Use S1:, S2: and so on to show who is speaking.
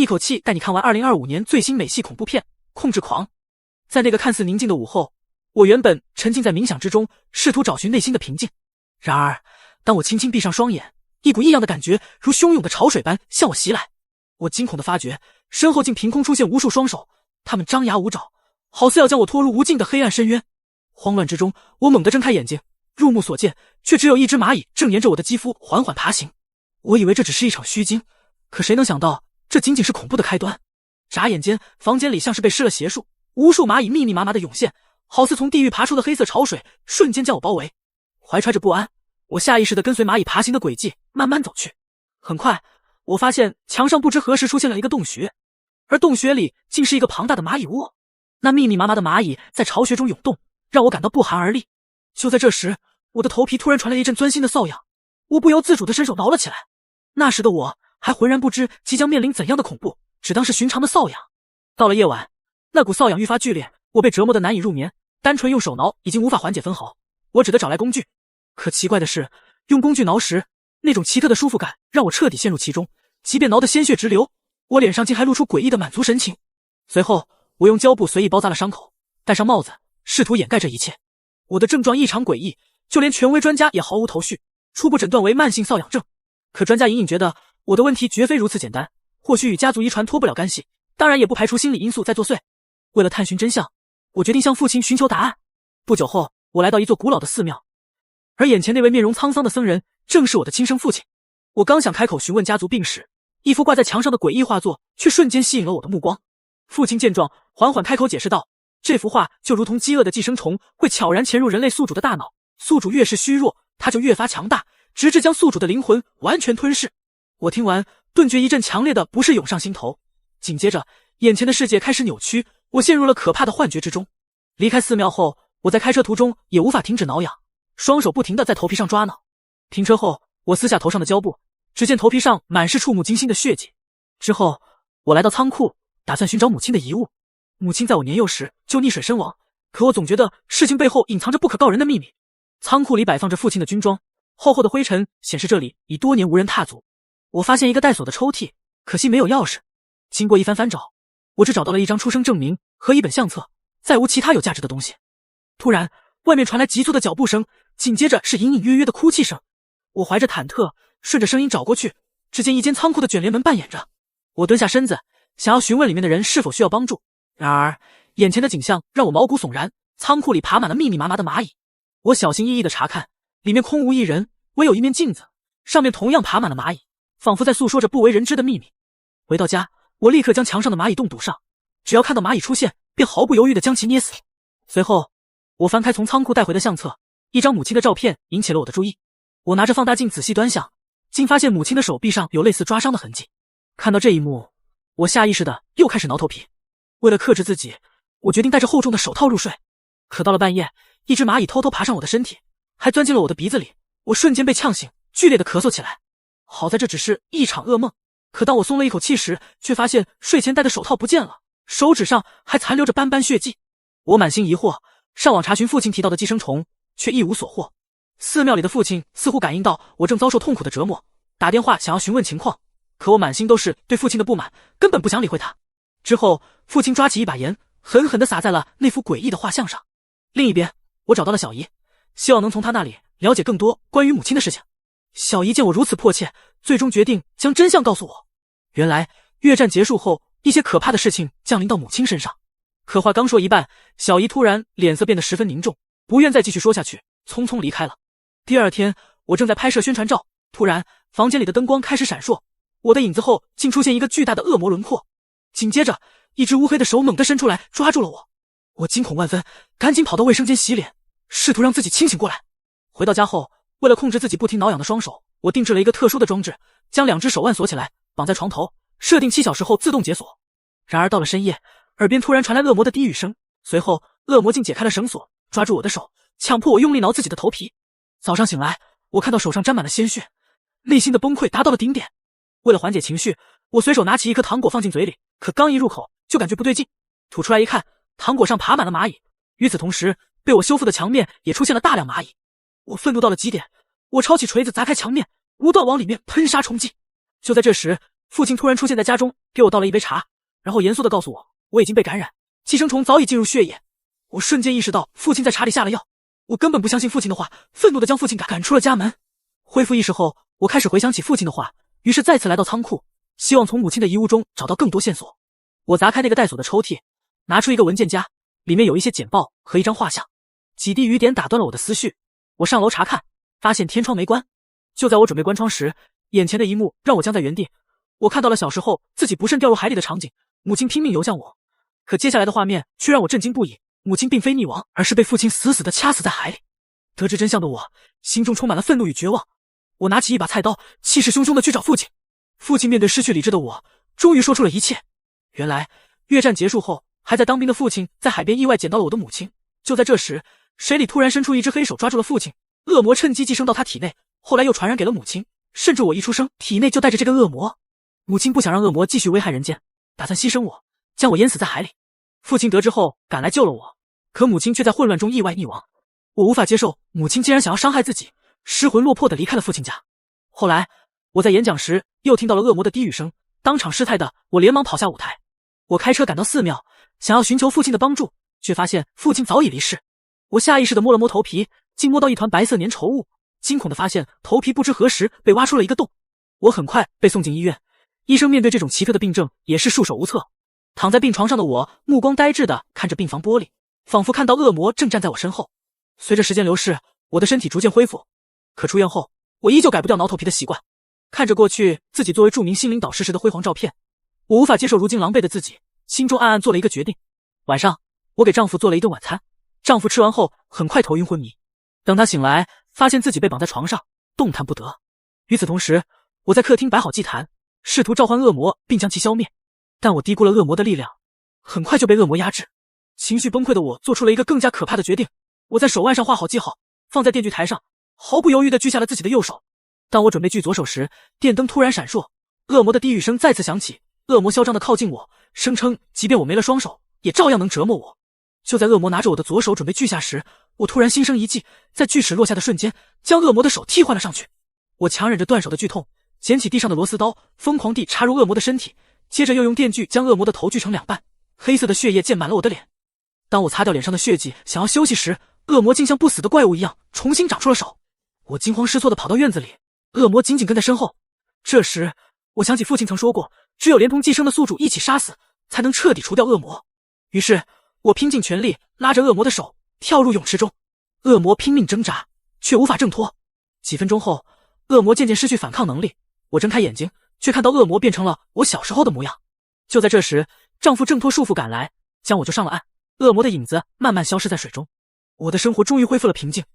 S1: 一口气带你看完2025年最新美系恐怖片《控制狂》。在那个看似宁静的午后，我原本沉浸在冥想之中，试图找寻内心的平静。然而，当我轻轻闭上双眼，一股异样的感觉如汹涌的潮水般向我袭来。我惊恐地发觉，身后竟凭空出现无数双手，他们张牙舞爪，好似要将我拖入无尽的黑暗深渊。慌乱之中，我猛地睁开眼睛，入目所见却只有一只蚂蚁正沿着我的肌肤缓缓爬行。我以为这只是一场虚惊，可谁能想到这仅仅是恐怖的开端。眨眼间，房间里像是被施了邪术，无数蚂蚁密密麻麻地涌现，好似从地狱爬出的黑色潮水，瞬间将我包围。怀揣着不安，我下意识地跟随蚂蚁爬行的轨迹慢慢走去。很快，我发现墙上不知何时出现了一个洞穴，而洞穴里竟是一个庞大的蚂蚁窝。那密密麻麻的蚂蚁在巢穴中涌动，让我感到不寒而栗。就在这时，我的头皮突然传来一阵钻心的瘙痒，我不由自主地伸手挠了起来。那时的我还浑然不知即将面临怎样的恐怖，只当是寻常的瘙痒。到了夜晚，那股瘙痒愈发剧烈，我被折磨得难以入眠，单纯用手挠已经无法缓解分毫，我只得找来工具。可奇怪的是，用工具挠时，那种奇特的舒服感让我彻底陷入其中，即便挠得鲜血直流，我脸上竟还露出诡异的满足神情。随后，我用胶布随意包扎了伤口，戴上帽子，试图掩盖这一切。我的症状异常诡异，就连权威专家也毫无头绪，初步诊断为慢性瘙痒症。可专家隐隐觉得我的问题绝非如此简单，或许与家族遗传脱不了干系，当然也不排除心理因素在作祟。为了探寻真相，我决定向父亲寻求答案。不久后，我来到一座古老的寺庙，而眼前那位面容沧桑的僧人正是我的亲生父亲。我刚想开口询问家族病史，一幅挂在墙上的诡异画作却瞬间吸引了我的目光。父亲见状，缓缓开口解释道：这幅画就如同饥饿的寄生虫，会悄然潜入人类宿主的大脑，宿主越是虚弱，它就越发强大，直至将宿主的灵魂完全吞噬。我听完，顿觉一阵强烈的不适涌上心头，紧接着眼前的世界开始扭曲，我陷入了可怕的幻觉之中。离开寺庙后，我在开车途中也无法停止挠痒，双手不停地在头皮上抓挠。停车后，我撕下头上的胶布，只见头皮上满是触目惊心的血迹。之后，我来到仓库，打算寻找母亲的遗物。母亲在我年幼时就溺水身亡，可我总觉得事情背后隐藏着不可告人的秘密。仓库里摆放着父亲的军装，厚厚的灰尘显示这里已多年无人踏足。我发现一个带锁的抽屉，可惜没有钥匙。经过一番翻找，我只找到了一张出生证明和一本相册，再无其他有价值的东西。突然，外面传来急促的脚步声，紧接着是隐隐约约的哭泣声。我怀着忐忑，顺着声音找过去，只见一间仓库的卷帘门半掩着。我蹲下身子，想要询问里面的人是否需要帮助。然而，眼前的景象让我毛骨悚然，仓库里爬满了密密麻麻的蚂蚁。我小心翼翼地查看，里面空无一人，唯有一面镜子，上面同样爬满了蚂蚁，仿佛在诉说着不为人知的秘密。回到家，我立刻将墙上的蚂蚁洞堵上，只要看到蚂蚁出现，便毫不犹豫地将其捏死。随后，我翻开从仓库带回的相册，一张母亲的照片引起了我的注意。我拿着放大镜仔细端详，竟发现母亲的手臂上有类似抓伤的痕迹。看到这一幕，我下意识地又开始挠头皮。为了克制自己，我决定戴着厚重的手套入睡。可到了半夜，一只蚂蚁偷偷爬上我的身体，还钻进了我的鼻子里，我瞬间被呛醒，剧烈的咳嗽起来。好在这只是一场噩梦，可当我松了一口气时，却发现睡前戴的手套不见了，手指上还残留着斑斑血迹。我满心疑惑，上网查询父亲提到的寄生虫，却一无所获。寺庙里的父亲似乎感应到我正遭受痛苦的折磨，打电话想要询问情况，可我满心都是对父亲的不满，根本不想理会他。之后，父亲抓起一把盐，狠狠地撒在了那幅诡异的画像上。另一边，我找到了小姨，希望能从她那里了解更多关于母亲的事情。小姨见我如此迫切，最终决定将真相告诉我。原来，越战结束后，一些可怕的事情降临到母亲身上。可话刚说一半，小姨突然脸色变得十分凝重，不愿再继续说下去，匆匆离开了。第二天，我正在拍摄宣传照，突然，房间里的灯光开始闪烁，我的影子后竟出现一个巨大的恶魔轮廓。紧接着，一只乌黑的手猛地伸出来，抓住了我。我惊恐万分，赶紧跑到卫生间洗脸，试图让自己清醒过来。回到家后，为了控制自己不停挠痒的双手，我定制了一个特殊的装置，将两只手腕锁起来，绑在床头，设定7小时后自动解锁。然而到了深夜，耳边突然传来恶魔的低语声，随后恶魔竟解开了绳索，抓住我的手，强迫我用力挠自己的头皮。早上醒来，我看到手上沾满了鲜血，内心的崩溃达到了顶点。为了缓解情绪，我随手拿起一颗糖果放进嘴里，可刚一入口就感觉不对劲，吐出来一看，糖果上爬满了蚂蚁。与此同时，被我修复的墙面也出现了大量蚂蚁。我愤怒到了极点，我抄起锤子砸开墙面，不断往里面喷杀冲击。就在这时，父亲突然出现在家中，给我倒了一杯茶，然后严肃地告诉我已经被感染，寄生虫早已进入血液。我瞬间意识到父亲在茶里下了药，我根本不相信父亲的话，愤怒地将父亲赶出了家门。恢复意识后，我开始回想起父亲的话，于是再次来到仓库，希望从母亲的遗物中找到更多线索。我砸开那个带锁的抽屉，拿出一个文件夹，里面有一些简报和一张画像。几滴雨点打断了我的思绪，我上楼查看，发现天窗没关。就在我准备关窗时，眼前的一幕让我僵在原地。我看到了小时候自己不慎掉入海里的场景，母亲拼命游向我，可接下来的画面却让我震惊不已。母亲并非溺亡，而是被父亲死死地掐死在海里。得知真相的我，心中充满了愤怒与绝望。我拿起一把菜刀，气势汹汹地去找父亲。父亲面对失去理智的我，终于说出了一切。原来，越战结束后，还在当兵的父亲在海边意外捡到了我的母亲。就在这时，水里突然伸出一只黑手抓住了父亲，恶魔趁机寄生到他体内，后来又传染给了母亲，甚至我一出生，体内就带着这根恶魔。母亲不想让恶魔继续危害人间，打算牺牲我，将我淹死在海里。父亲得知后赶来救了我，可母亲却在混乱中意外溺亡。我无法接受母亲竟然想要伤害自己，失魂落魄地离开了父亲家。后来我在演讲时又听到了恶魔的低语声，当场失态的我连忙跑下舞台。我开车赶到寺庙，想要寻求父亲的帮助，却发现父亲早已离世。我下意识地摸了摸头皮，竟摸到一团白色粘稠物，惊恐地发现头皮不知何时被挖出了一个洞。我很快被送进医院，医生面对这种奇特的病症也是束手无策。躺在病床上的我，目光呆滞地看着病房玻璃，仿佛看到恶魔正站在我身后。随着时间流逝，我的身体逐渐恢复，可出院后，我依旧改不掉挠头皮的习惯。看着过去自己作为著名心灵导师时的辉煌照片，我无法接受如今狼狈的自己，心中暗暗做了一个决定。晚上，我给丈夫做了一顿晚餐，丈夫吃完后很快头晕昏迷。等他醒来，发现自己被绑在床上，动弹不得。与此同时，我在客厅摆好祭坛，试图召唤恶魔并将其消灭。但我低估了恶魔的力量，很快就被恶魔压制。情绪崩溃的我做出了一个更加可怕的决定，我在手腕上画好记号，放在电锯台上，毫不犹豫地锯下了自己的右手。当我准备锯左手时，电灯突然闪烁，恶魔的低语声再次响起。恶魔嚣张地靠近我，声称即便我没了双手，也照样能折磨我。就在恶魔拿着我的左手准备锯下时，我突然心生一计，在锯齿落下的瞬间，将恶魔的手替换了上去。我强忍着断手的剧痛，捡起地上的螺丝刀，疯狂地插入恶魔的身体，接着又用电锯将恶魔的头锯成两半，黑色的血液溅满了我的脸。当我擦掉脸上的血迹，想要休息时，恶魔竟像不死的怪物一样重新长出了手。我惊慌失措地跑到院子里，恶魔紧紧跟在身后。这时，我想起父亲曾说过，只有连同寄生的宿主一起杀死，才能彻底除掉恶魔。于是，我拼尽全力拉着恶魔的手，跳入泳池中。恶魔拼命挣扎，却无法挣脱。几分钟后，恶魔渐渐失去反抗能力。我睁开眼睛，却看到恶魔变成了我小时候的模样。就在这时，丈夫挣脱束缚赶来，将我救上了岸。恶魔的影子慢慢消失在水中，我的生活终于恢复了平静。